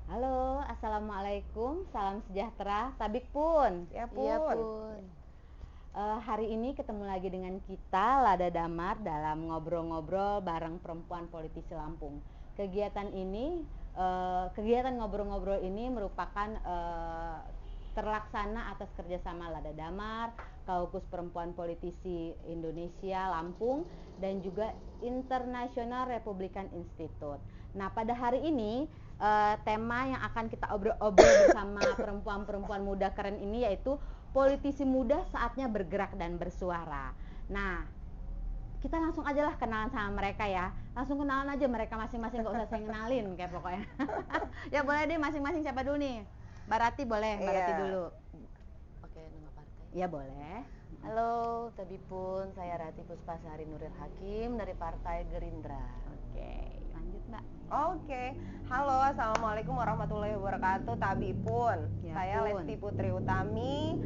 Halo, assalamualaikum, salam sejahtera, Tabik Pun. Ya Iya pun. pun. Hari ini ketemu lagi dengan kita, Lada Damar, dalam ngobrol-ngobrol bareng perempuan politisi Lampung. Kegiatan ngobrol-ngobrol ini merupakan terlaksana atas kerjasama Lada Damar, Kaukus Perempuan Politisi Indonesia Lampung, dan juga International Republican Institute. Nah, pada hari ini tema yang akan kita obrol-obrol bersama perempuan-perempuan muda keren ini yaitu politisi muda saatnya bergerak dan bersuara. Nah, kita langsung aja lah kenalan sama mereka ya. Langsung kenalan aja mereka masing-masing, gak usah saya kenalin kayak pokoknya. Ya boleh deh masing-masing, siapa dulu nih? Mbak Rati boleh, Mbak Rati Iya. dulu. Oke, nama partai. Ya boleh. Halo, Tabipun. Saya Rati Puspasari Nuril Hakim dari Partai Gerindra. Oke, lanjut Mbak. Oke. Halo, assalamualaikum warahmatullahi wabarakatuh. Tabi pun. Ya Saya pun. Lesti Putri Utami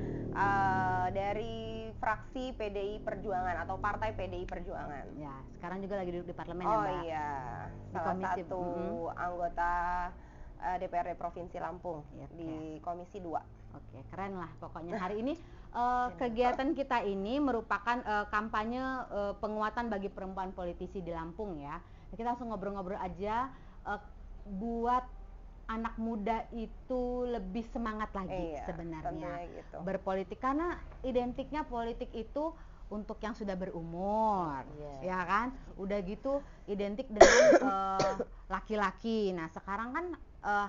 dari fraksi PDI Perjuangan atau Partai PDI Perjuangan. Ya, sekarang juga lagi duduk di parlemen ya Oh Mbak. iya, Di salah komisi, satu anggota DPRD Provinsi Lampung Iya, di Komisi 2. Oke, keren lah pokoknya. Hari ini kegiatan kita ini merupakan kampanye penguatan bagi perempuan politisi di Lampung ya. Kita langsung ngobrol-ngobrol aja buat anak muda itu lebih semangat lagi Iya, sebenarnya tentunya gitu. berpolitik, karena identiknya politik itu untuk yang sudah berumur, Iya. ya kan? Udah gitu identik dengan laki-laki. Nah, sekarang kan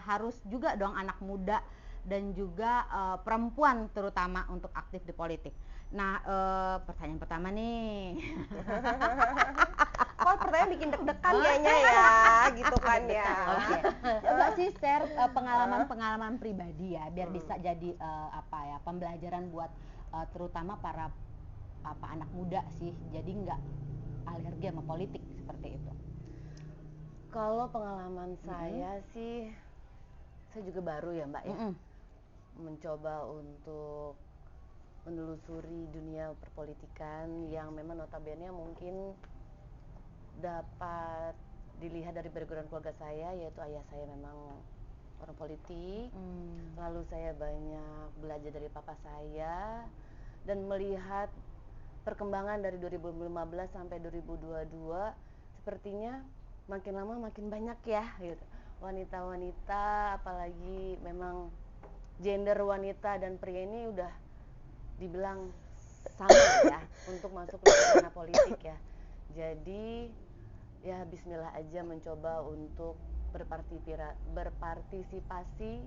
harus juga dong anak muda dan juga perempuan terutama untuk aktif di politik. Nah, pertanyaan pertama nih. Kok pertanyaan bikin deg-degan kayaknya ya, gitu kan ya. Oke. Coba sih share pengalaman-pengalaman pribadi ya, biar bisa jadi pembelajaran buat terutama para anak muda sih. Jadi nggak alergi sama politik seperti itu. Kalau pengalaman saya sih, saya juga baru ya Mbak ya, mencoba untuk menelusuri dunia perpolitikan yang memang notabene mungkin dapat dilihat dari background keluarga saya, yaitu ayah saya memang orang politik. Lalu saya banyak belajar dari papa saya dan melihat perkembangan dari 2015 sampai 2022, sepertinya makin lama makin banyak ya gitu. Wanita-wanita, apalagi memang gender wanita dan pria ini udah dibilang sama ya untuk masuk ke arena politik ya. Jadi ya bismillah aja mencoba untuk berpartisipasi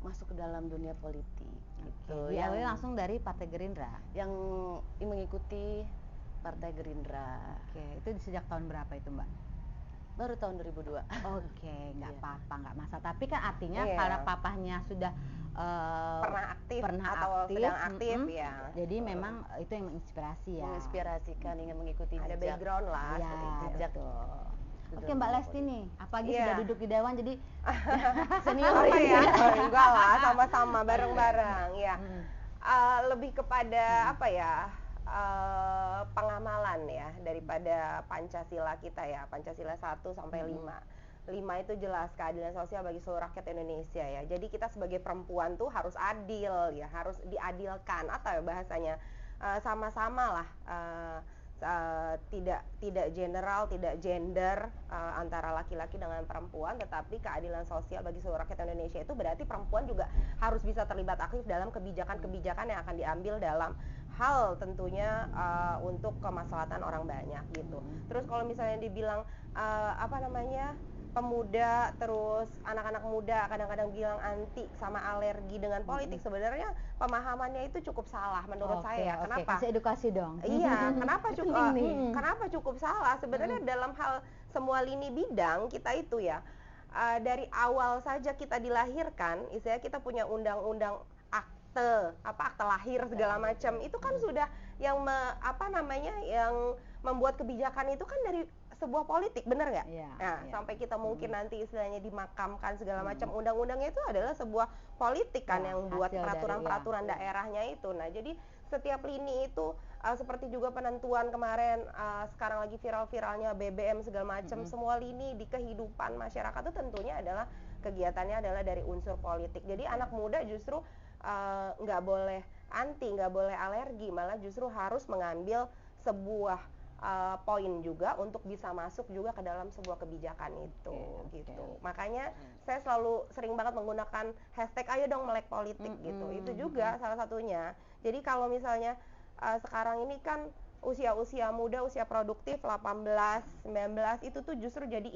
masuk ke dalam dunia politik gitu. Ya, langsung dari Partai Gerindra. Yang mengikuti Partai Gerindra. Oke, itu sejak tahun berapa itu Mbak? Baru tahun 2002. Oke, nggak Iya. apa-apa, nggak masalah. Tapi kan artinya Iya. karena papahnya sudah Pernah aktif atau sedang aktif ya. Jadi memang itu yang menginspirasi ya. Menginspirasikan, ingin mengikuti Ada jejak. background lah Iya, seperti itu. Jejak. betul. Ke Oke dalam Mbak dunia Lesti politik. nih, apalagi Iya. sudah duduk di dewan jadi senior Apa ini. ya? Oh, enggak lah, sama-sama bareng-bareng ya. Lebih kepada apa ya? Pengamalan ya daripada Pancasila kita ya. Pancasila 1 sampai 5. 5 itu jelas keadilan sosial bagi seluruh rakyat Indonesia ya. Jadi kita sebagai perempuan tuh harus adil ya, harus diadilkan atau ya bahasanya sama-sama lah, tidak general, tidak gender antara laki-laki dengan perempuan, tetapi keadilan sosial bagi seluruh rakyat Indonesia itu berarti perempuan juga harus bisa terlibat aktif dalam kebijakan-kebijakan yang akan diambil dalam hal tentunya untuk kemaslahatan orang banyak gitu. Terus kalau misalnya dibilang pemuda, terus anak-anak muda kadang-kadang bilang anti sama alergi dengan politik, sebenarnya pemahamannya itu cukup salah menurut saya. Kenapa? Kasih edukasi dong. Iya, kenapa cukup Penting nih. kenapa cukup salah? Sebenarnya dalam hal semua lini bidang kita itu ya, dari awal saja kita dilahirkan, istilahnya kita punya undang-undang akte lahir segala macam. Itu kan sudah yang yang membuat kebijakan itu kan dari sebuah politik, benar nggak? Iya, Nah, iya. sampai kita mungkin nanti istilahnya dimakamkan segala macam, undang-undangnya itu adalah sebuah politik kan Ya, yang buat hasil dari, peraturan-peraturan daerahnya itu. Nah, jadi setiap lini itu seperti juga penentuan kemarin, sekarang lagi viral-viralnya BBM segala macam, semua lini di kehidupan masyarakat itu tentunya adalah kegiatannya adalah dari unsur politik. Jadi anak muda justru nggak boleh anti, nggak boleh alergi, malah justru harus mengambil sebuah poin juga untuk bisa masuk juga ke dalam sebuah kebijakan itu, gitu. Makanya saya sering banget menggunakan hashtag ayo dong melek politik gitu. Itu juga salah satunya. Jadi kalau misalnya sekarang ini kan usia-usia muda, usia produktif 18, 19 itu tuh justru jadi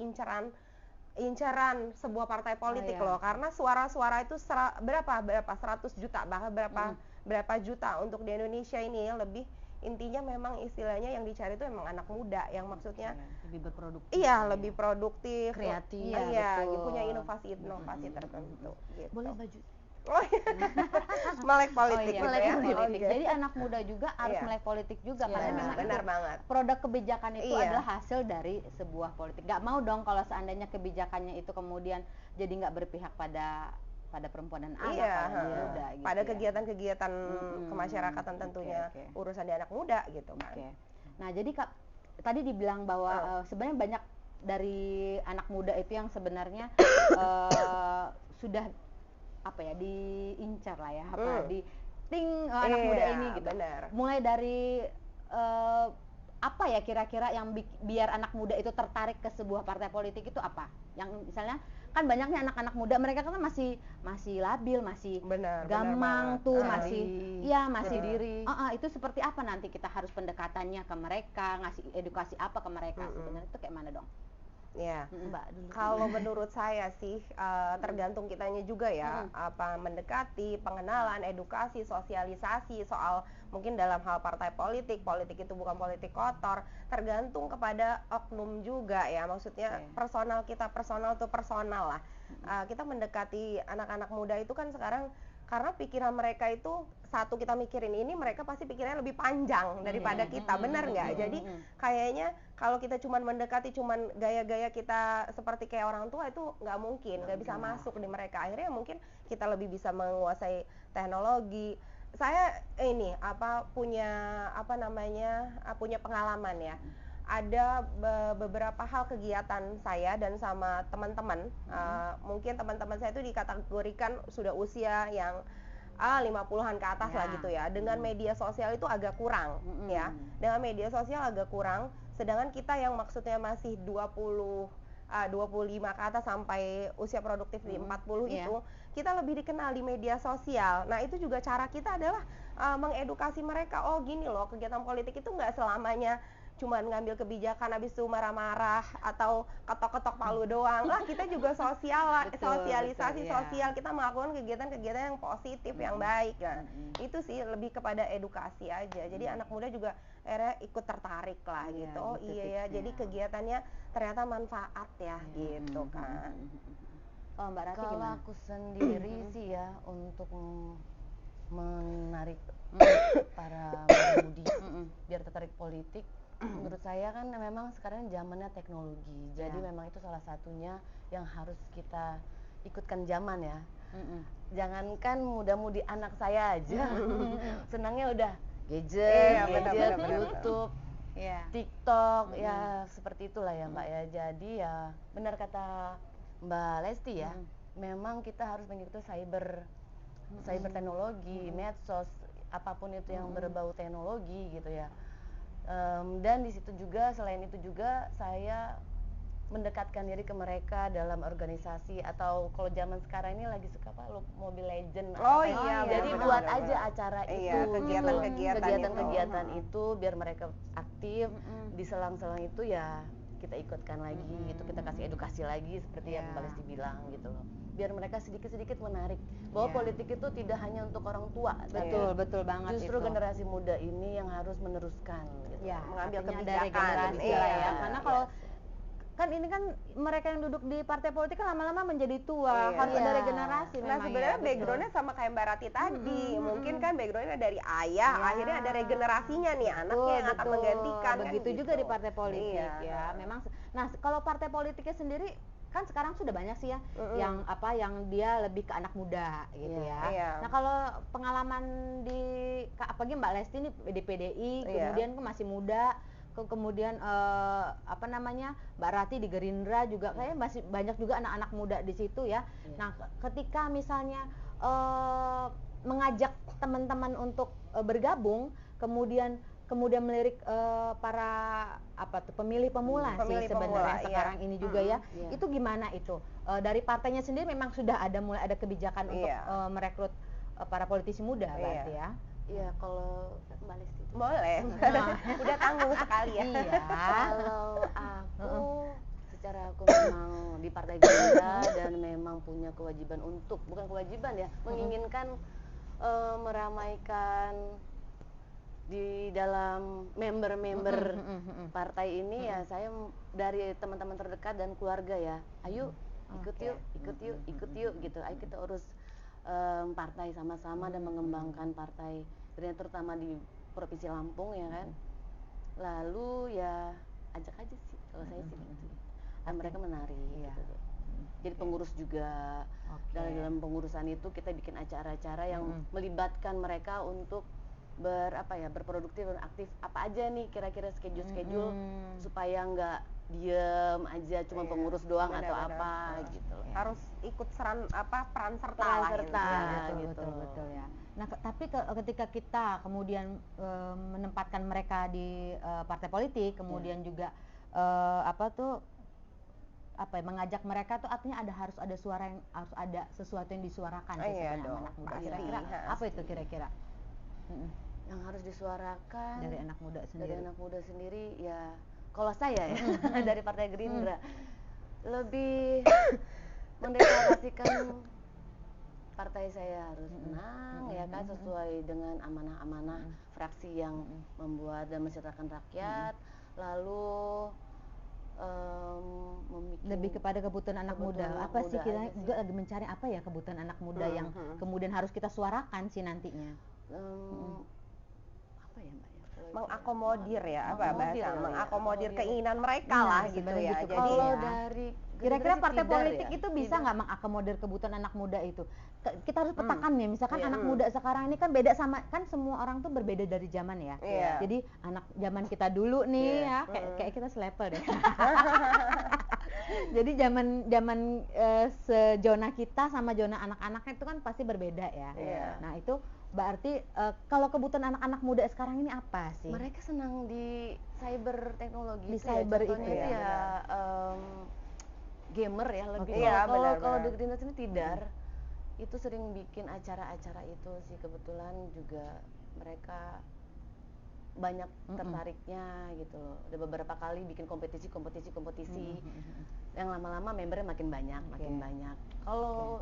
incaran sebuah partai politik loh, karena suara-suara itu berapa 100 juta bahkan berapa juta untuk di Indonesia ini lebih. Intinya memang istilahnya yang dicari itu memang anak muda yang maksudnya lebih berproduktif. Iya, lebih produktif, kreatif. Iya, punya inovasi tertentu gitu. Boleh baju. Oh, melek politik gitu melek ya. politik. Jadi anak muda juga harus melek politik juga, karena memang benar banget. Produk kebijakan itu adalah hasil dari sebuah politik. Gak mau dong kalau seandainya kebijakannya itu kemudian jadi nggak berpihak pada perempuan dan anak, pada muda gitu, pada kegiatan-kegiatan kemasyarakatan tentunya, urusan di anak muda gitu kan. Nah, jadi Kak, tadi dibilang bahwa sebenarnya banyak dari anak muda itu yang sebenarnya sudah diincar lah ya, anak muda ini gitu. Benar. Mulai dari apa ya kira-kira yang biar anak muda itu tertarik ke sebuah partai politik itu apa? Yang misalnya kan banyaknya anak-anak muda, mereka kan masih labil, masih gampang tuh, masih diri. Itu seperti apa nanti kita harus pendekatannya ke mereka, ngasih edukasi apa ke mereka, sebenarnya itu kayak mana dong? Ya, Mbak, kalau menurut saya sih tergantung kitanya juga ya, apa mendekati, pengenalan, edukasi, sosialisasi soal mungkin dalam hal partai politik itu bukan politik kotor, tergantung kepada oknum juga ya, maksudnya personal tuh personal lah. Kita mendekati anak-anak muda itu kan sekarang karena pikiran mereka itu satu, kita mikirin ini, mereka pasti pikirnya lebih panjang daripada kita, benar nggak? Jadi kayaknya kalau kita cuman mendekati cuman gaya-gaya kita seperti kayak orang tua itu nggak mungkin, nggak bisa masuk di mereka. Akhirnya mungkin kita lebih bisa menguasai teknologi. Saya punya pengalaman ya. Ada beberapa hal kegiatan saya dan sama teman-teman, mungkin teman-teman saya itu dikategorikan sudah usia yang 50-an ke atas lah gitu ya. Dengan media sosial itu agak kurang ya. Dengan media sosial agak kurang, sedangkan kita yang maksudnya masih 25 ke atas sampai usia produktif di 40 itu, kita lebih dikenal di media sosial. Nah, itu juga cara kita adalah mengedukasi mereka, oh gini loh, kegiatan politik itu nggak selamanya cuman ngambil kebijakan habis itu marah-marah atau ketok-ketok palu doang lah, kita juga sosialisasi sosial, kita melakukan kegiatan-kegiatan yang positif, yang baik ya. Itu sih lebih kepada edukasi aja, jadi anak muda juga akhirnya ikut tertarik lah gitu. Oh iya ya, jadi kegiatannya ternyata manfaat ya gitu kan. Mbak Rati Kalau gimana? aku sendiri sih ya, untuk menarik para mudi biar tertarik politik, menurut saya kan memang sekarang zamannya teknologi, jadi memang itu salah satunya yang harus kita ikutkan zaman ya. Jangankan muda-mudi anak saya aja senangnya udah gadget, YouTube, TikTok, ya seperti itulah ya Mbak ya. Jadi ya benar kata Mbak Lesti ya, memang kita harus mengikuti cyber teknologi, medsos, apapun itu yang berbau teknologi gitu ya. Dan di situ juga, selain itu juga saya mendekatkan diri ke mereka dalam organisasi, atau kalau zaman sekarang ini lagi suka Mobile Legend. Jadi buat aja acara itu, kegiatan-kegiatan itu biar mereka aktif. Di selang-selang itu ya kita ikutkan lagi, itu kita kasih edukasi lagi seperti yang Mbak Lesti bilang gitu loh, biar mereka sedikit-sedikit menarik bahwa politik itu tidak hanya untuk orang tua. Betul banget. Justru generasi muda ini yang harus meneruskan gitu. Mengambil kebijakan dari generasi ya. Karena kalau kan ini kan mereka yang duduk di partai politik kan lama-lama menjadi tua, harus ada regenerasi. Nah sebenarnya backgroundnya sama kayak Mbak Rati tadi, mungkin kan backgroundnya dari ayah, akhirnya ada regenerasinya nih, anaknya yang akan menggantikan. Begitu juga di partai politik ya. Memang. Nah kalau partai politiknya sendiri kan sekarang sudah banyak sih ya yang yang dia lebih ke anak muda gitu ya. Nah kalau pengalaman di apalagi Mbak Lesti ini di PDI, kemudian kan masih muda, kemudian Mbak Rati di Gerindra juga kayaknya masih banyak juga anak-anak muda di situ ya. Nah ketika misalnya mengajak teman-teman untuk bergabung, kemudian melirik para pemilih pemula sih sebenarnya sekarang ini juga ya. Itu gimana itu? Dari partainya sendiri memang sudah mulai ada kebijakan untuk merekrut para politisi muda berarti ya. Iya, kalau Mbak Lesti boleh. Udah tanggung sekali ya. Iya. Kalau aku secara aku memang di Partai Gerindra dan memang punya kewajiban untuk, bukan kewajiban ya, menginginkan meramaikan di dalam member-member partai ini ya. Saya dari teman-teman terdekat dan keluarga ya, ayo ikut yuk gitu, ayo kita urus partai sama-sama dan mengembangkan partai Gerindra terutama di Provinsi Lampung ya kan. Lalu ya ajak aja sih kalau saya sih gitu. Dan mereka menari gitu. Jadi pengurus juga. Dalam pengurusan itu kita bikin acara-acara yang melibatkan mereka untuk berproduktif dan aktif. Apa aja nih kira-kira schedule supaya nggak diem aja cuma pengurus doang atau apa gitu. Harus ikut peran serta gitu. Betul ya. Nah tapi ketika kita kemudian menempatkan mereka di partai politik, kemudian juga mengajak mereka tuh artinya harus ada suara, yang harus ada sesuatu yang disuarakan anak muda. Kira-kira apa itu kira-kira? Yang harus disuarakan dari anak muda sendiri ya, kalau saya ya dari Partai Gerindra lebih mendeklarasikan partai saya harus menang ya kan, sesuai dengan amanah-amanah fraksi yang membuat dan mensejahterakan rakyat. Lalu lebih kepada kebutuhan anak muda. Apa sih kita juga lagi mencari apa ya kebutuhan anak muda yang kemudian harus kita suarakan sih nantinya? Mengakomodir ya, mengakomodir keinginan mereka lah gitu ya. Jadi kalau dari kira-kira partai politik itu bisa nggak mengakomodir kebutuhan anak muda itu? Kita harus petakan ya, misalkan anak muda sekarang ini kan beda sama, kan semua orang tuh berbeda dari zaman ya. Jadi anak zaman kita dulu nih ya, kayak kita selevel deh. Jadi zaman sejona kita sama zona anak-anaknya itu kan pasti berbeda ya. Nah itu berarti kalau kebutuhan anak-anak muda sekarang ini apa sih? Mereka senang di cyber teknologi. Di cyber itu ya. Gamer ya lebih. Kalau di Gerindra sini tidak. Itu sering bikin acara-acara itu sih, kebetulan juga mereka banyak tertariknya gitu loh. Ada beberapa kali bikin kompetisi yang lama-lama membernya makin banyak. Kalau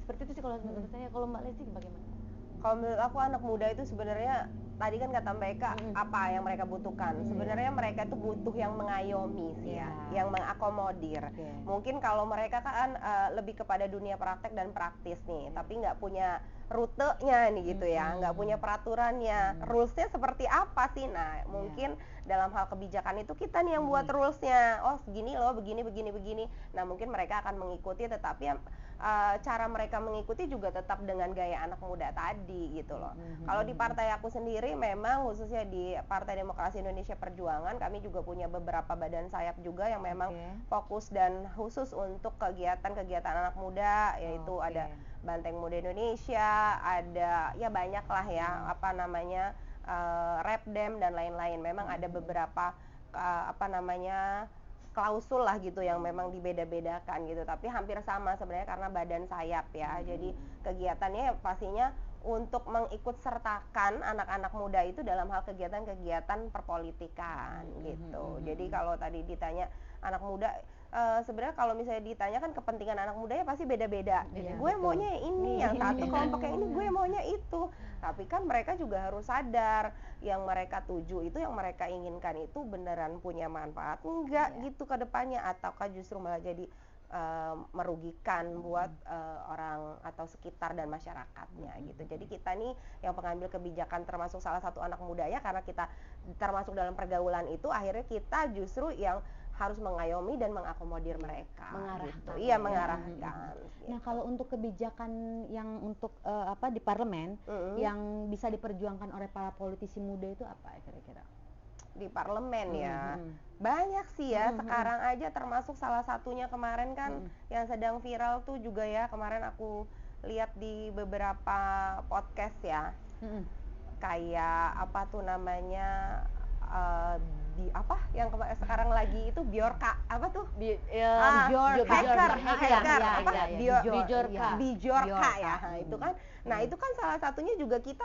seperti itu sih kalau menurut saya. Kalau Mbak Lesti bagaimana? Kalau menurut aku anak muda itu sebenarnya tadi kan kata Mbak Eka apa yang mereka butuhkan. Sebenarnya mereka itu butuh yang mengayomi sih ya, yang mengakomodir. Mungkin kalau mereka kan lebih kepada dunia praktek dan praktis nih, tapi nggak punya rutenya nih gitu ya, nggak punya peraturannya, rulesnya seperti apa sih? Nah mungkin dalam hal kebijakan itu kita nih yang buat rulesnya. Oh segini loh, begini. Nah mungkin mereka akan mengikuti, tetapi cara mereka mengikuti juga tetap dengan gaya anak muda tadi gitu loh. Kalau di partai aku sendiri memang khususnya di Partai Demokrasi Indonesia Perjuangan, kami juga punya beberapa badan sayap juga yang memang fokus dan khusus untuk kegiatan-kegiatan anak muda, yaitu ada Banteng Muda Indonesia, ada ya banyak lah ya Repdem dan lain-lain. Memang ada beberapa klausul lah gitu yang memang dibeda-bedakan gitu, tapi hampir sama sebenarnya karena badan sayap ya. Jadi kegiatannya pastinya untuk mengikut sertakan anak-anak muda itu dalam hal kegiatan-kegiatan perpolitikan gitu. Jadi kalau tadi ditanya anak muda, sebenarnya kalau misalnya ditanya kan kepentingan anak muda ya pasti beda-beda. Gue maunya ini, yang satu kelompoknya ini, gue maunya itu. Tapi kan mereka juga harus sadar yang mereka tuju itu, yang mereka inginkan itu beneran punya manfaat enggak gitu ke depannya, ataukah justru malah jadi merugikan buat orang atau sekitar dan masyarakatnya gitu. Jadi kita nih yang pengambil kebijakan termasuk salah satu anak muda ya, karena kita termasuk dalam pergaulan itu, akhirnya kita justru yang harus mengayomi dan mengakomodir mereka. Mengarahkan. Gitu. Iya, mengarahkan. Nah, kalau untuk kebijakan yang untuk di parlemen yang bisa diperjuangkan oleh para politisi muda itu apa kira-kira? Di parlemen ya, banyak sih ya. Sekarang aja termasuk salah satunya kemarin kan yang sedang viral tuh juga ya, kemarin aku lihat di beberapa podcast ya, kayak apa tuh namanya, apa yang sekarang lagi itu Bjorka, apa tuh? Bjorka ya. Nah, itu kan, nah itu kan salah satunya juga kita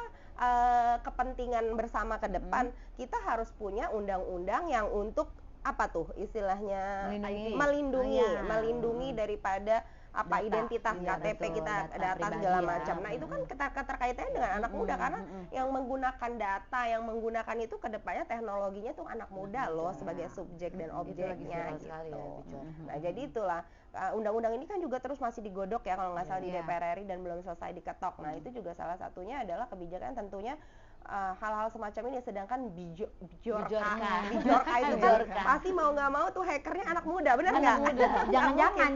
kepentingan bersama ke depan, kita harus punya undang-undang yang untuk apa tuh istilahnya melindungi daripada apa data, identitas KTP betul, kita, data segala macam. Nah, itu kan keterkaitannya dengan anak muda karena yang menggunakan data, yang menggunakan itu kedepannya teknologinya tuh anak muda loh sebagai subjek dan objeknya gitu. Nah, jadi itulah undang-undang ini kan juga terus masih digodok ya kalau nggak salah di DPR RI dan belum selesai diketok. Nah, itu juga salah satunya adalah kebijakan tentunya hal-hal semacam ini. Sedangkan Bjorka itu kan pasti mau nggak mau tuh hackernya anak muda, benar nggak? Jangan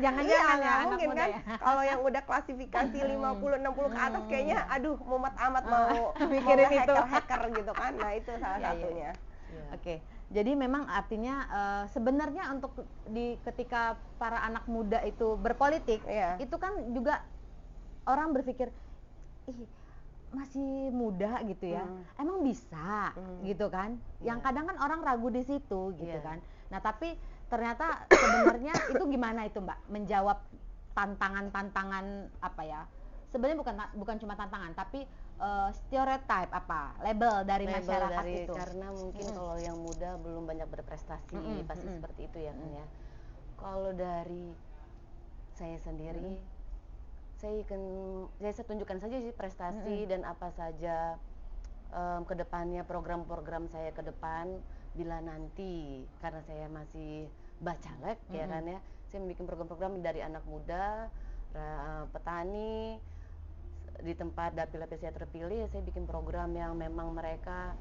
ya, mungkin kan kalau yang udah klasifikasi 50-60 ke atas kayaknya aduh mumet amat mau mikirin itu hacker gitu kan. Nah, itu salah satunya. Oke. Jadi memang artinya sebenarnya untuk ketika para anak muda itu berpolitik, itu kan juga orang berpikir masih muda gitu ya, emang bisa gitu kan? Yang kadang kan orang ragu di situ gitu kan. Nah, tapi ternyata sebenarnya itu gimana itu Mbak menjawab tantangan-tantangan apa ya? Sebenarnya bukan cuma tantangan, tapi stereotype apa label dari masyarakat itu. Karena mungkin kalau yang muda belum banyak berprestasi, pasti seperti itu ya kan ya. Kalau dari saya sendiri, saya tunjukkan saja sih prestasi dan apa saja kedepannya program-program saya ke depan bila nanti karena saya masih bacalek ya kan ya, saya membuat program-program dari anak muda, petani di tempat dapil-dapil saya terpilih. Saya bikin program yang memang mereka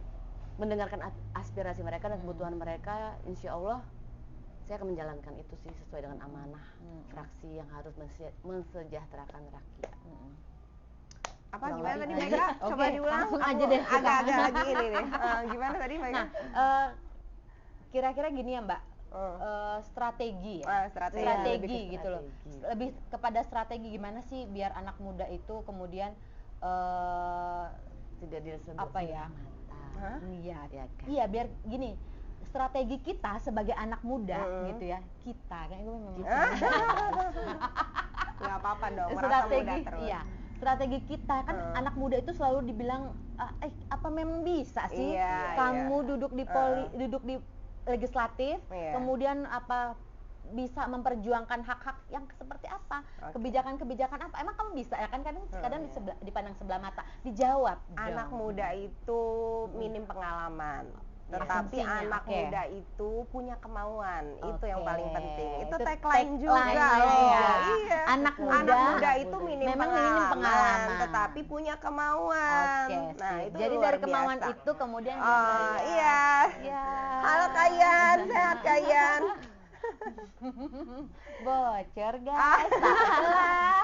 mendengarkan aspirasi mereka dan kebutuhan mereka. Insya Allah saya akan menjalankan itu sih sesuai dengan amanah fraksi yang harus mensejahterakan rakyat. Apa gimana tadi Mega? Coba diulang. Langsung aja deh. Agak-agak lagi ini nih. Gimana tadi Mega? Nah, kira-kira gini ya Mbak. Strategi ya. Strategi gitu loh. Lebih kepada strategi gimana sih biar anak muda itu kemudian tidak disebut apa ya? Iya, ya kan? Iya, biar gini. Strategi kita sebagai anak muda gitu ya, kita kan itu memang nggak apa-apa dong, strategi muda terus. Iya, strategi kita kan anak muda itu selalu dibilang apa memang bisa sih kamu duduk di legislatif, kemudian apa bisa memperjuangkan hak-hak yang seperti apa, kebijakan-kebijakan apa, emang kamu bisa ya kan? Kadang dipandang sebelah mata, dijawab. Anak muda itu minim pengalaman, tetapi anak muda itu punya kemauan. Itu yang paling penting. Itu tagline juga loh. Iya. Anak muda itu minim memang pengalaman, tetapi punya kemauan. Nah, itu jadi dari kemauan biasa. Itu kemudian iya. Halo Kayan, sehat Kayan. Bocor guys, salah.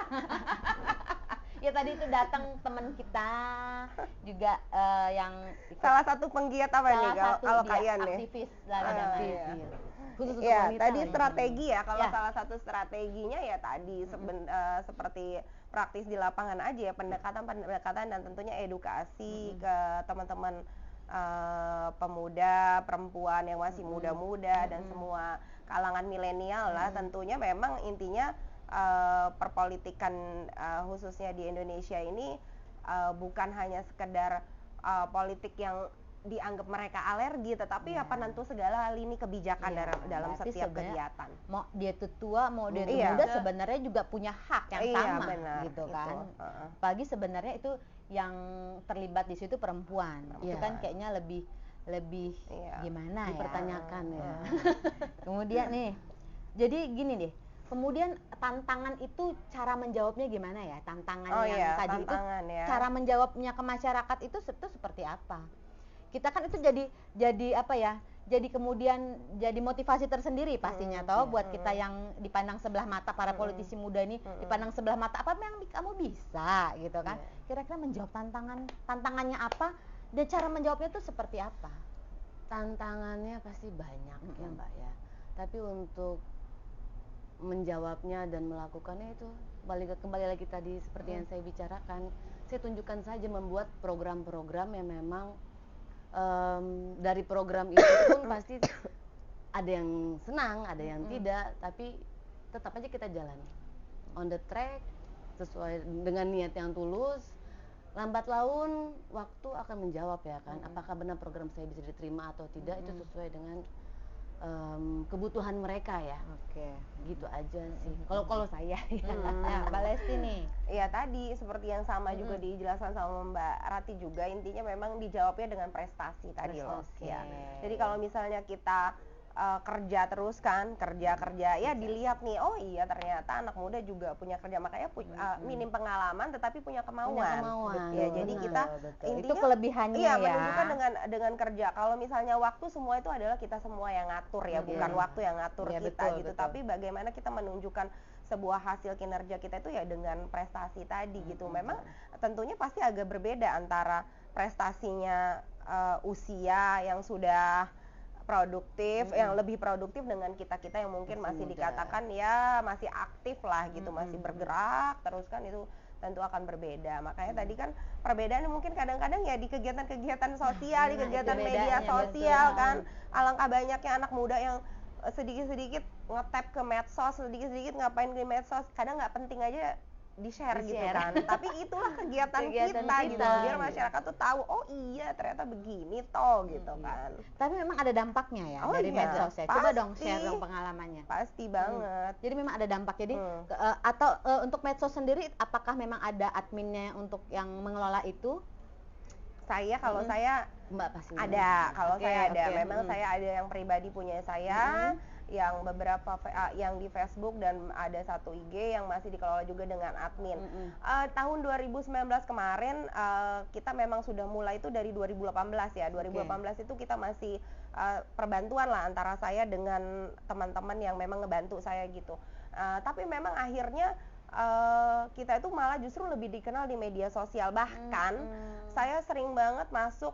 Ya tadi itu datang teman kita juga yang salah satu penggiat apa nih kalau Kayan nih? Aktivis damai. Khusus wanita. Tadi strategi ya, kalau salah satu strateginya ya tadi seperti praktis di lapangan aja ya, pendekatan dan tentunya edukasi ke teman-teman pemuda, perempuan yang masih muda-muda dan semua kalangan milenial lah. Tentunya memang intinya perpolitikan khususnya di Indonesia ini bukan hanya sekedar politik yang dianggap mereka alergi, tetapi apa tentu segala lini kebijakan dalam setiap kegiatan. Mau dia tuh tua, mau dia tuh muda, sebenarnya juga punya hak yang sama, benar, gitu kan. Apalagi sebenarnya itu yang terlibat di situ perempuan. Itu kan kayaknya lebih gimana ya? Dipertanyakan ya. Kemudian nih, jadi gini deh. Kemudian tantangan itu cara menjawabnya gimana ya? Tantangan yang tadi itu cara menjawabnya ke masyarakat itu seperti apa? Kita kan itu jadi apa ya? jadi kemudian jadi motivasi tersendiri pastinya toh buat kita yang dipandang sebelah mata, para politisi muda ini dipandang sebelah mata, apa memang kamu bisa gitu kan. Kira-kira menjawab tantangannya apa dan cara menjawabnya itu seperti apa? Tantangannya pasti banyak ya Mbak ya, tapi untuk menjawabnya dan melakukannya itu kembali lagi tadi seperti yang saya bicarakan, saya tunjukkan saja membuat program-program yang memang dari program itu pun pasti ada yang senang, ada yang tidak, tapi tetap aja kita jalani on the track sesuai dengan niat yang tulus. Lambat laun waktu akan menjawab ya kan, apakah benar program saya bisa diterima atau tidak, itu sesuai dengan kebutuhan mereka ya. Oke, gitu aja sih. Kalau saya ya. Nah, Mbak Lesti nih. Ya tadi seperti yang sama juga dijelaskan sama Mbak Rati juga, intinya memang dijawabnya dengan prestasi tadi loh. Ya. Jadi kalau misalnya kita kerja terus kan, kerja ya dilihat nih, oh iya ternyata anak muda juga punya kerja, makanya minim pengalaman tetapi punya kemauan. Ya, jadi kita intinya itu kelebihannya iya, ya. menunjukkan dengan kerja. Kalau misalnya waktu, semua itu adalah kita semua yang ngatur ya, bukan waktu yang ngatur kita gitu. Tapi bagaimana kita menunjukkan sebuah hasil kinerja kita itu ya dengan prestasi tadi gitu. Memang tentunya pasti agak berbeda antara prestasinya usia yang sudah produktif, yang lebih produktif dengan kita yang mungkin masih dikatakan ya masih aktif lah gitu, masih bergerak terus kan, itu tentu akan berbeda. Makanya tadi kan perbedaan mungkin kadang-kadang ya di kegiatan-kegiatan sosial, di kegiatan media sosial kan, alangkah banyaknya anak muda yang sedikit-sedikit nge-tap ke medsos, sedikit-sedikit ngapain di medsos, kadang nggak penting aja di-share gitu kan. Tapi itulah kegiatan kita gitu, biar masyarakat tuh tahu, oh iya ternyata begini toh gitu kan. Tapi memang ada dampaknya ya dari medsos ya. Coba dong share dong pengalamannya. Pasti banget. Jadi memang ada dampak. Jadi atau untuk medsos sendiri apakah memang ada adminnya untuk yang mengelola itu? Kalau saya Mbak pasti ada, kalau saya ada. Memang saya ada yang pribadi punya saya, yang beberapa yang di Facebook, dan ada satu IG yang masih dikelola juga dengan admin. Tahun 2019 kemarin kita memang sudah mulai itu dari 2018 ya. 2018 itu kita masih perbantuan lah antara saya dengan teman-teman yang memang ngebantu saya gitu. Tapi memang akhirnya kita itu malah justru lebih dikenal di media sosial. Bahkan saya sering banget masuk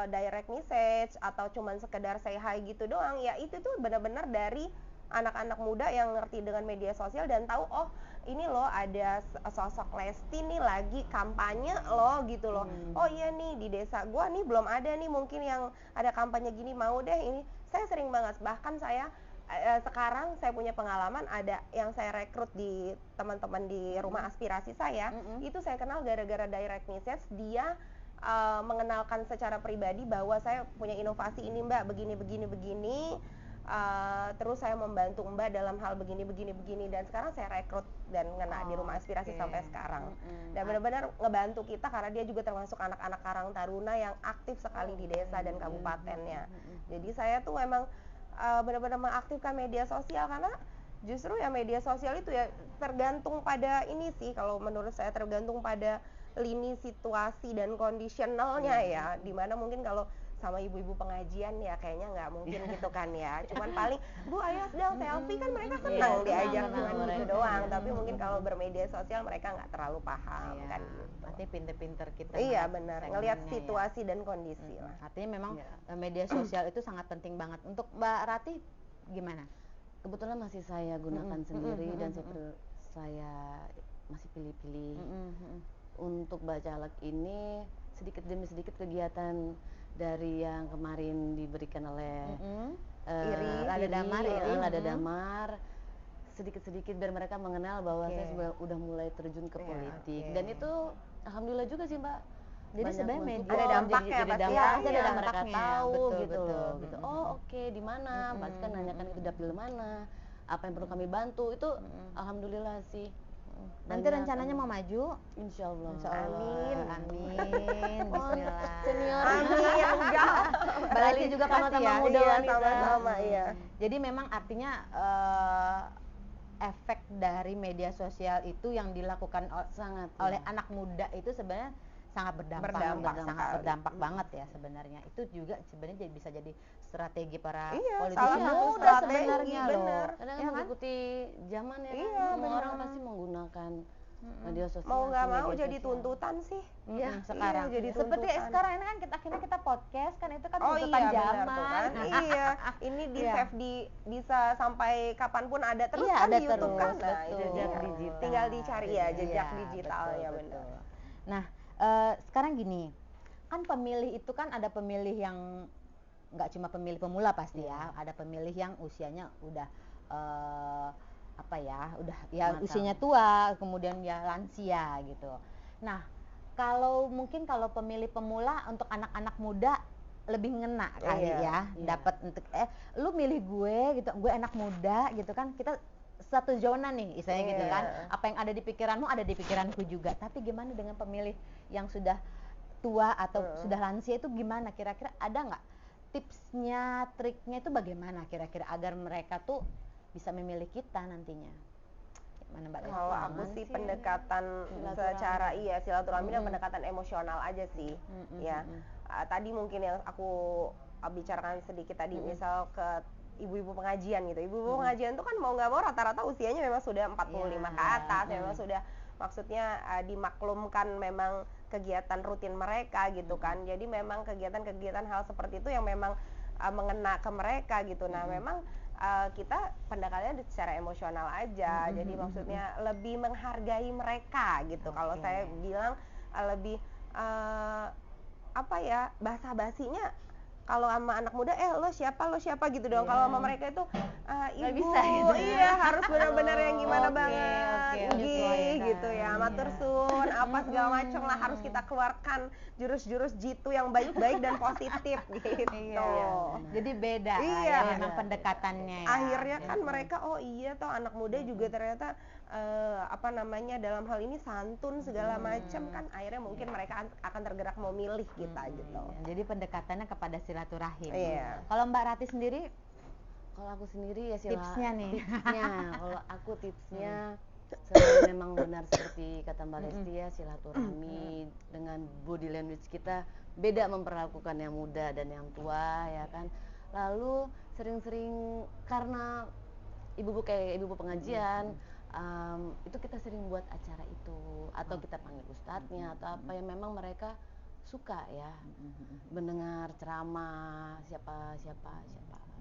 direct message atau cuman sekedar say hi gitu doang. Ya itu tuh benar-benar dari anak-anak muda yang ngerti dengan media sosial dan tahu, oh ini loh ada sosok Lesti nih lagi kampanye loh gitu loh. Oh iya nih di desa gua nih belum ada nih mungkin yang ada kampanye gini, mau deh ini. Saya sering banget, bahkan saya sekarang saya punya pengalaman, ada yang saya rekrut di teman-teman di rumah aspirasi saya, itu saya kenal gara-gara direct message. Dia mengenalkan secara pribadi bahwa saya punya inovasi ini Mbak, begini, terus saya membantu Mbak dalam hal begini, dan sekarang saya rekrut dan ngena di rumah aspirasi sampai sekarang. Dan benar-benar ngebantu kita karena dia juga termasuk anak-anak Karang Taruna yang aktif sekali di desa dan kabupatennya. Jadi saya tuh memang benar-benar mengaktifkan media sosial, karena justru ya media sosial itu ya tergantung pada ini sih, kalau menurut saya tergantung pada lini situasi dan kondisionalnya ya, dimana mungkin kalau sama ibu-ibu pengajian ya kayaknya nggak mungkin gitu kan ya, cuman paling Bu ayo sedang selfie kan mereka senang diajak cuman gitu doang. Tapi mungkin kalau bermedia sosial mereka nggak terlalu paham kan gitu. Berarti pinter-pinter kita iya benar, ngelihat situasi dan kondisi lah. Artinya memang media sosial itu sangat penting banget. Untuk Mbak Rati gimana? Kebetulan masih saya gunakan sendiri dan saya masih pilih-pilih. Untuk Bacalek ini sedikit demi sedikit kegiatan dari yang kemarin diberikan oleh Lada Damar, sedikit-sedikit biar mereka mengenal bahwa saya udah mulai terjun ke politik. Dan itu alhamdulillah juga sih Mbak. Jadi sebenarnya media ada dampaknya, jadi pasti dampaknya, ada mereka dampaknya, tahu betul, gitu betul. loh. Gitu. Oh oke, di mana? Pasti kan nanyakan itu dapil mana, apa yang perlu kami bantu, itu alhamdulillah sih. Nanti rencananya mau maju? Insya Allah. Amin. Bismillah. Senior. Amin. Enggak. Berarti juga sama-sama muda iya, wanita. sama-sama iya. Jadi memang artinya efek dari media sosial itu yang dilakukan sangat oleh anak muda itu sebenarnya sangat berdampak, Berdampak sangat sekali. berdampak banget ya sebenarnya. Itu juga sebenarnya bisa jadi strategi para Iya, politisi salah satu muda strategi, sebenarnya loh. bener. Kadang Ya kan? mengikuti zaman ya Iya, kan, semua bener. orang pasti menggunakan media sosial. Mau nggak mau media jadi sosial. tuntutan sih. Iya, sekarang. Iya, jadi Seperti tuntutan. sekarang ini kan akhirnya kita podcast kan itu kan Oh tuntutan iya, benar zaman. tuh kan. Iya, ini di Iya. save di bisa sampai kapanpun ada terus Iya, kan ada di YouTube terus, kan. Nah, betul. itu Jejak dia. digital. Tinggal dicari ya jejak Iya, digitalnya, betul, benar. betul. Nah, sekarang gini, kan pemilih itu kan ada pemilih yang nggak cuma pemilih pemula pasti ya, ada pemilih yang usianya udah apa ya, udah ya Matang. usianya tua, kemudian ya lansia gitu. Nah, mungkin kalau pemilih pemula untuk anak-anak muda lebih ngena kali Iya, ya, iya. dapat untuk lu milih gue gitu, gue anak muda gitu kan, kita satu zona nih istilahnya gitu Iya. kan, apa yang ada di pikiranmu ada di pikiranku juga. Tapi gimana dengan pemilih yang sudah tua atau sudah lansia itu gimana, kira-kira ada nggak tipsnya, triknya itu bagaimana kira-kira agar mereka tuh bisa memilih kita nantinya? Gimana Mbak Lesti? Kalau aku sih pendekatan secara silaturahmi dan pendekatan emosional aja sih. Ya. Tadi mungkin yang aku bicarakan sedikit tadi, misal ke ibu-ibu pengajian gitu. Ibu-ibu pengajian tuh kan mau nggak mau rata-rata usianya memang sudah 45 ke atas, memang sudah maksudnya dimaklumkan memang kegiatan rutin mereka gitu kan. Jadi memang kegiatan-kegiatan hal seperti itu yang memang mengena ke mereka gitu. Nah, memang kita pendekatannya secara emosional aja. Jadi maksudnya lebih menghargai mereka gitu. Kalau saya bilang lebih apa ya, basa-basinya kalau sama anak muda lo siapa gitu dong. Kalau sama mereka itu ibu bisa gitu. iya harus benar-benar yang gimana Oke, banget oke, Ugi, menyesuaikan. gitu ya, matur sun apa segala macam lah harus kita keluarkan jurus-jurus jitu yang baik-baik dan positif gitu. Iya. Jadi beda Iya. ya memang pendekatannya ya. Akhirnya kan mereka oh iya toh anak muda juga ternyata apa namanya dalam hal ini santun segala macam kan, akhirnya mungkin mereka akan tergerak mau milih kita gitu. Jadi pendekatannya kepada silaturahim. Iya. Kalau Mbak Rati sendiri Kalau aku sendiri ya tipsnya nih. Kalau aku tipsnya selain memang benar seperti kata Mbak Lesti ya, silaturahmi dengan body language kita beda memperlakukan yang muda dan yang tua ya kan. Lalu sering-sering karena ibu-ibu pengajian itu kita sering buat acara itu atau kita panggil ustadznya atau apa yang memang mereka suka ya mendengar ceramah siapa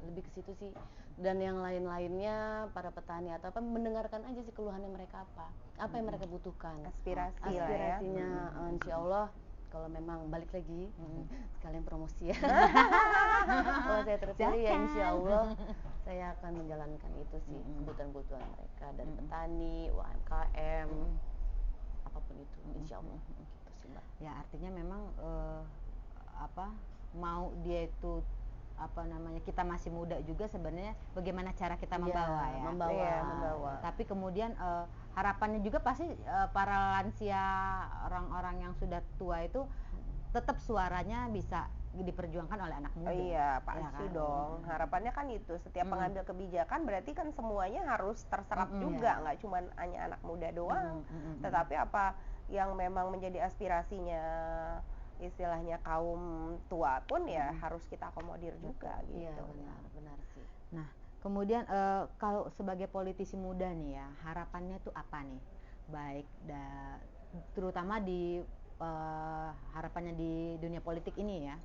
lebih ke situ sih, dan yang lain-lainnya para petani atau apa mendengarkan aja sih keluhannya mereka apa yang mereka butuhkan, Aspirasi lah ya. aspirasinya. Insya Allah kalau memang balik lagi sekalian promosi ya kalau saya terpilih ya insya Allah saya akan menjalankan itu sih kebutuhan-kebutuhan mereka dari petani, UMKM, apapun itu insya Allah gitu sih Mbak. Ya artinya memang mau dia itu kita masih muda juga sebenarnya bagaimana cara kita membawa ya. Membawa. Tapi kemudian harapannya juga pasti para lansia, orang-orang yang sudah tua itu tetap suaranya bisa diperjuangkan oleh anak muda. Oh iya, pasti kan? dong. Harapannya kan itu, setiap pengambil kebijakan berarti kan semuanya harus terserap juga, nggak cuma hanya anak muda doang. Tetapi apa yang memang menjadi aspirasinya istilahnya kaum tua pun ya harus kita akomodir juga gitu. Iya benar sih. Nah, kemudian kalau sebagai politisi muda nih ya, harapannya tuh apa nih? Baik terutama di harapannya di dunia politik ini ya.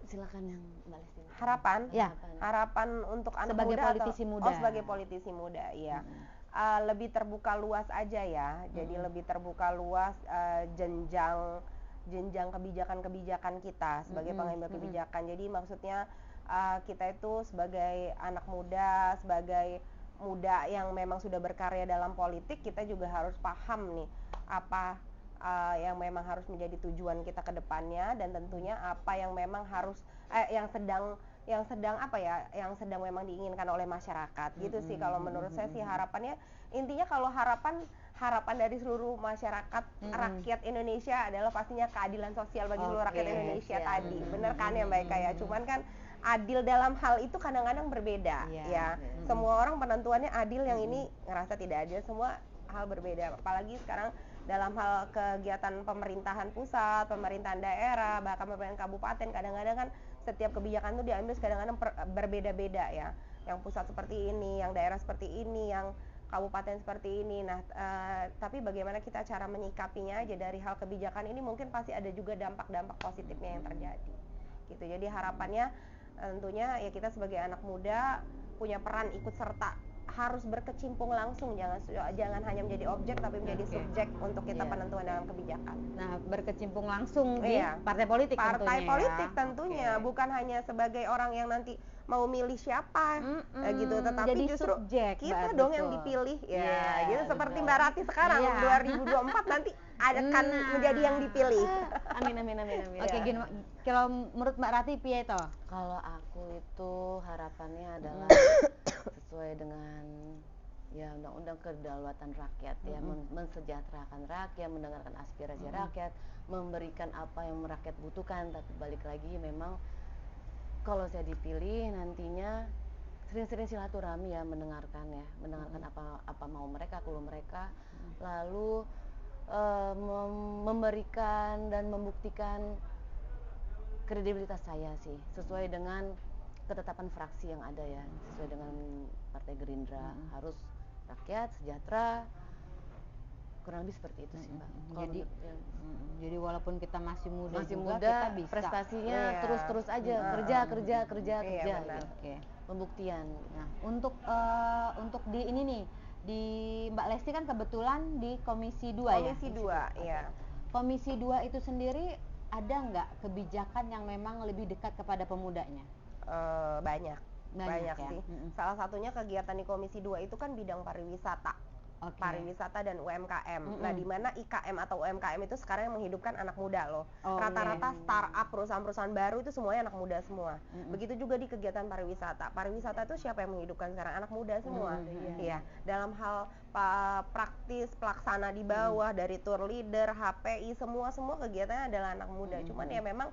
Silakan yang Mbak Lesti. Harapan? Ya. Harapan untuk anak Sebagai muda politisi muda. Oh, sebagai politisi muda, iya. Lebih terbuka luas aja ya. Jadi lebih terbuka luas jenjang kebijakan-kebijakan kita sebagai pengambil kebijakan. Jadi maksudnya kita itu sebagai anak muda, sebagai muda yang memang sudah berkarya dalam politik, kita juga harus paham nih apa yang memang harus menjadi tujuan kita ke depannya, dan tentunya apa yang memang harus yang sedang memang diinginkan oleh masyarakat gitu sih. Kalau menurut saya sih harapannya, intinya kalau harapan dari seluruh masyarakat rakyat Indonesia adalah pastinya keadilan sosial bagi seluruh rakyat Indonesia tadi. Bener kan ya Mbak Eka ya? Cuman kan adil dalam hal itu kadang-kadang berbeda ya. Semua orang penentuannya adil, yang ini ngerasa tidak adil, semua hal berbeda. Apalagi sekarang dalam hal kegiatan pemerintahan pusat, pemerintahan daerah, bahkan pemerintahan kabupaten, kadang-kadang kan setiap kebijakan itu diambil kadang-kadang berbeda-beda ya. Yang pusat seperti ini, yang daerah seperti ini, yang kabupaten seperti ini. Nah, tapi bagaimana kita cara menyikapinya aja dari hal kebijakan ini, mungkin pasti ada juga dampak-dampak positifnya yang terjadi. Gitu. Jadi harapannya tentunya ya kita sebagai anak muda punya peran ikut serta, harus berkecimpung langsung, jangan hanya menjadi objek tapi menjadi subjek untuk kita penentuan dalam kebijakan. Nah, berkecimpung langsung di partai politik tentunya, bukan hanya sebagai orang yang nanti mau milih siapa gitu, tetapi jadi justru subjek, kita dong yang dipilih ya, gitu seperti Mbak Rati sekarang 2024 nanti akan menjadi yang dipilih. Amin. Oke, gini, kalau menurut Mbak Rati piye toh? Kalau aku itu harapannya adalah sesuai dengan ya undang-undang kedaulatan rakyat ya, mensejahterakan rakyat, mendengarkan aspirasi rakyat, memberikan apa yang rakyat butuhkan. Tapi balik lagi memang kalau saya dipilih nantinya sering-sering silaturahmi ya, mendengarkan apa mau mereka, keluh mereka, lalu memberikan dan membuktikan kredibilitas saya sih sesuai dengan ketetapan fraksi yang ada ya, sesuai dengan Partai Gerindra, harus rakyat sejahtera, kurang lebih seperti itu sih Mbak. Jadi walaupun kita masih muda, kita bisa prestasinya terus aja kerja gitu. Pembuktian. Nah, untuk di ini nih, di Mbak Lesti kan kebetulan di Komisi 2 ya? Komisi 2, iya. Komisi 2 itu sendiri ada nggak kebijakan yang memang lebih dekat kepada pemudanya? Banyak ya? Sih. Salah satunya kegiatan di Komisi 2 itu kan bidang pariwisata. Pariwisata dan UMKM. Nah, di mana IKM atau UMKM itu sekarang yang menghidupkan anak muda loh. Rata-rata startup, perusahaan-perusahaan baru itu semuanya anak muda semua. Begitu juga di kegiatan pariwisata. Pariwisata itu siapa yang menghidupkan sekarang? Anak muda semua. Iya. Dalam hal praktis, pelaksana di bawah, dari tour leader, HPI, semua kegiatannya adalah anak muda. Cuman ya memang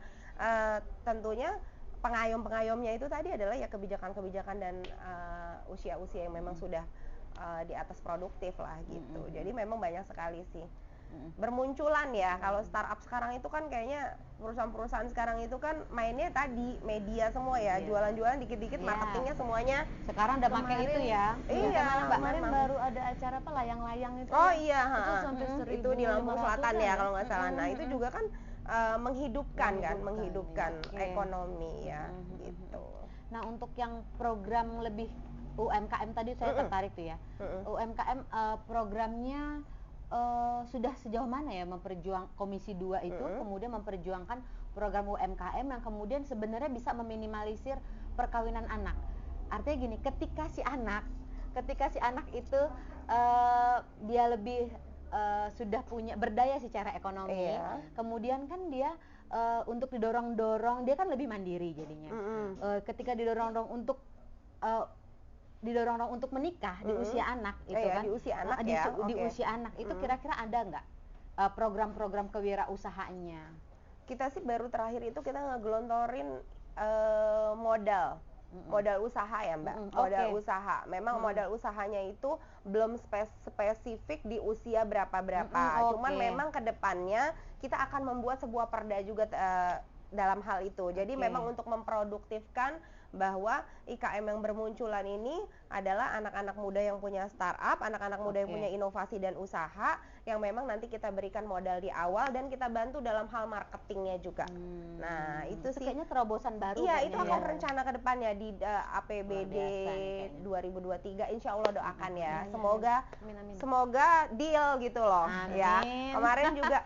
tentunya pengayom-pengayomnya itu tadi adalah ya kebijakan-kebijakan dan usia-usia yang memang sudah di atas produktif lah gitu. Jadi memang banyak sekali sih bermunculan ya. Kalau startup sekarang itu kan kayaknya perusahaan-perusahaan sekarang itu kan mainnya tadi media semua ya, jualan-jualan dikit-dikit, marketingnya semuanya sekarang udah pakai itu ya. Iya, kemarin baru ada acara apa layang-layang itu. Oh iya, itu sampai 1.000, itu di Lampung Selatan ya kalau nggak salah. Nah, itu juga kan menghidupkan ekonomi ya gitu. Nah, untuk yang program lebih UMKM tadi saya tertarik tuh ya. UMKM programnya sudah sejauh mana ya Komisi 2 itu kemudian memperjuangkan program UMKM yang kemudian sebenarnya bisa meminimalisir perkawinan anak. Artinya gini, ketika si anak itu dia lebih sudah punya berdaya secara ekonomi, kemudian kan dia untuk didorong-dorong, dia kan lebih mandiri jadinya. Ketika didorong-dorong untuk menikah di usia anak itu kan, di usia anak di usia anak itu kira-kira ada nggak program-program kewirausahaannya? Kita sih baru terakhir itu kita ngegelontorin modal usaha ya Mbak, modal usaha. Memang modal usahanya itu belum spesifik di usia berapa-berapa, cuman memang kedepannya kita akan membuat sebuah perda juga dalam hal itu. Jadi memang untuk memproduktifkan bahwa IKM yang bermunculan ini adalah anak-anak muda yang punya startup, anak-anak muda yang punya inovasi dan usaha, yang memang nanti kita berikan modal di awal dan kita bantu dalam hal marketingnya juga. Nah, itu sih kayaknya terobosan baru. Iya, itu akan rencana ke depannya di APBD 2023. Insya Allah doakan ya. Semoga deal gitu loh. Amin. Ya. Kemarin juga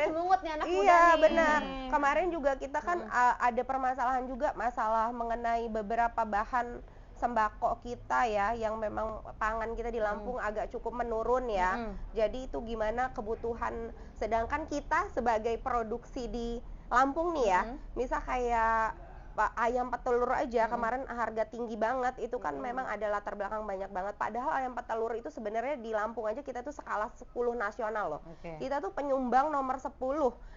semungut nih anak muda iya, nih. benar. Kemarin juga kita kan ada permasalahan juga, masalah mengenai beberapa bahan sembako kita ya, yang memang pangan kita di Lampung agak cukup menurun ya. Jadi itu gimana kebutuhan, sedangkan kita sebagai produksi di Lampung nih ya, misal kayak ayam petelur aja kemarin harga tinggi banget, itu kan memang ada latar belakang banyak banget. Padahal ayam petelur itu sebenarnya di Lampung aja kita tuh skala 10 nasional loh. Kita tuh penyumbang nomor 10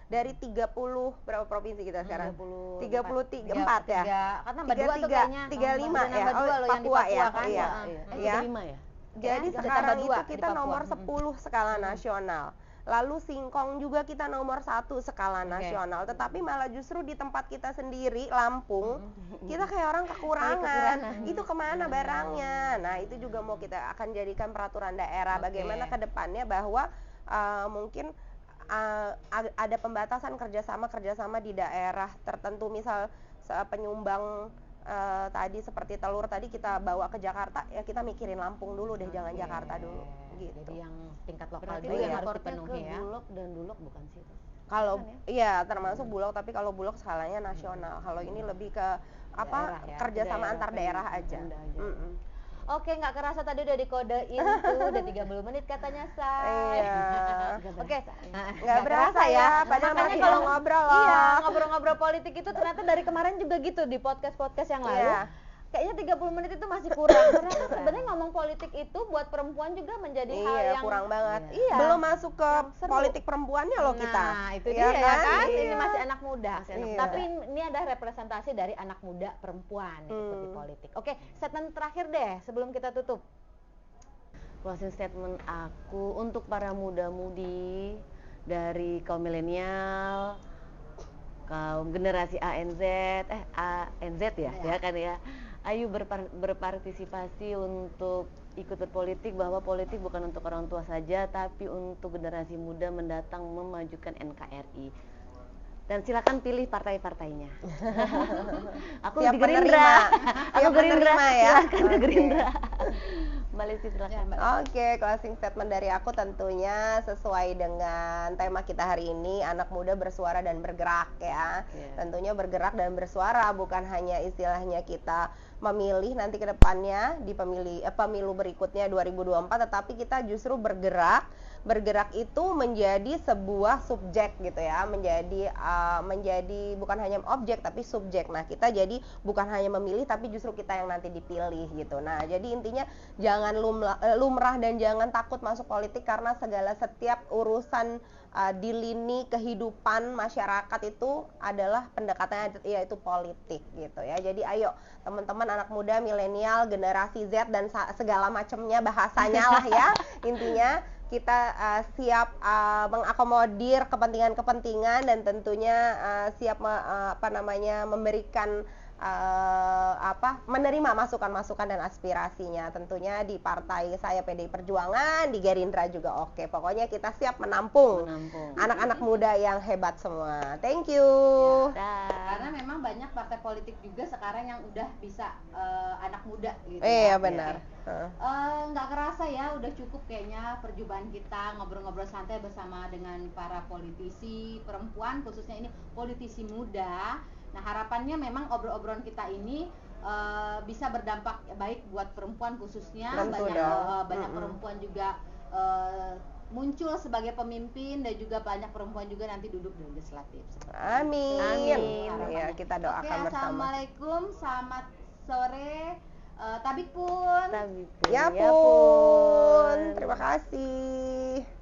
dari 30 berapa provinsi kita sekarang? 34 ya. Karena Mbak tuh kayaknya 35 ya. Papua ya. Iya. 35 ya. Jadi sekarang itu kita nomor 10 skala nasional. lalu singkong juga kita nomor 1 skala nasional, tetapi malah justru di tempat kita sendiri Lampung kita kayak orang kekurangan. Itu kemana barangnya? Nah itu juga mau kita akan jadikan peraturan daerah bagaimana ke depannya bahwa mungkin ada pembatasan kerjasama di daerah tertentu, misal penyumbang tadi seperti telur tadi kita bawa ke Jakarta, ya kita mikirin Lampung dulu deh, jangan Jakarta dulu gitu. Jadi yang tingkat lokal Berarti dulu yang harus importnya dipenuhi ke ya. Bulog dan Dulog bukan sih itu? Kalau iya termasuk Bulog, tapi kalau Bulog skalanya nasional. Kalau ini lebih ke Daerah ya, kerjasama antar daerah aja. Pemda aja. Oke, nggak kerasa tadi udah dikodein tuh, udah 30 menit katanya, Say. Iya. Oke, Nggak berasa ya, padahal Makanya masih kalau ngobrol loh. Iya, ngobrol-ngobrol politik itu ternyata dari kemarin juga gitu di podcast-podcast yang lalu. Iya. Kayaknya 30 menit itu masih kurang. Karena sebenarnya ngomong politik itu buat perempuan juga menjadi hal yang kurang banget. Iya. Belum masuk ke seru. politik perempuannya loh kita. Nah, itu Iya dia ya kan. Iya. Ini masih anak muda. Iya. Tapi ini ada representasi dari anak muda perempuan yang ikut di politik. Oke, statement terakhir deh sebelum kita tutup. Closing statement aku untuk para muda-mudi dari kaum milenial, kaum generasi ANZ ya kan ya. Ayo berpartisipasi untuk ikut berpolitik, bahwa politik bukan untuk orang tua saja tapi untuk generasi muda mendatang memajukan NKRI. Dan silakan pilih partai-partainya. Aku Siap di Gerindra. penerima. Aku Siap Gerindra penerima ya. Silakan ke Gerindra. Mbak Lesti silakan. Oke, closing statement dari aku tentunya sesuai dengan tema kita hari ini, anak muda bersuara dan bergerak ya. Tentunya bergerak dan bersuara, bukan hanya istilahnya kita memilih nanti ke depannya di pemilu berikutnya 2024, tetapi kita justru bergerak itu menjadi sebuah subjek gitu ya, menjadi bukan hanya objek tapi subjek. Nah, kita jadi bukan hanya memilih tapi justru kita yang nanti dipilih gitu. Nah, jadi intinya jangan lumrah dan jangan takut masuk politik, karena setiap urusan di lini kehidupan masyarakat itu adalah pendekatannya yaitu politik gitu ya. Jadi ayo teman-teman anak muda, milenial, generasi Z dan segala macamnya bahasanya lah ya. Intinya kita siap mengakomodir kepentingan-kepentingan dan tentunya siap memberikan menerima masukan-masukan dan aspirasinya, tentunya di partai saya PDI Perjuangan, di Gerindra juga oke. Pokoknya kita siap menampung anak-anak muda yang hebat semua. Thank you. Karena memang banyak partai politik juga sekarang yang udah bisa anak muda gitu. Iya benar. Nggak kerasa ya, udah cukup kayaknya perjumpaan kita ngobrol-ngobrol santai bersama dengan para politisi perempuan, khususnya ini politisi muda. Nah, harapannya memang obrol-obrolan kita ini bisa berdampak baik buat perempuan khususnya. Banyak perempuan juga muncul sebagai pemimpin dan juga banyak perempuan juga nanti duduk di legislatif. Amin. Ya, kita doakan bersama. Assalamualaikum, selamat sore. Tabik pun. Ya pun. Terima kasih.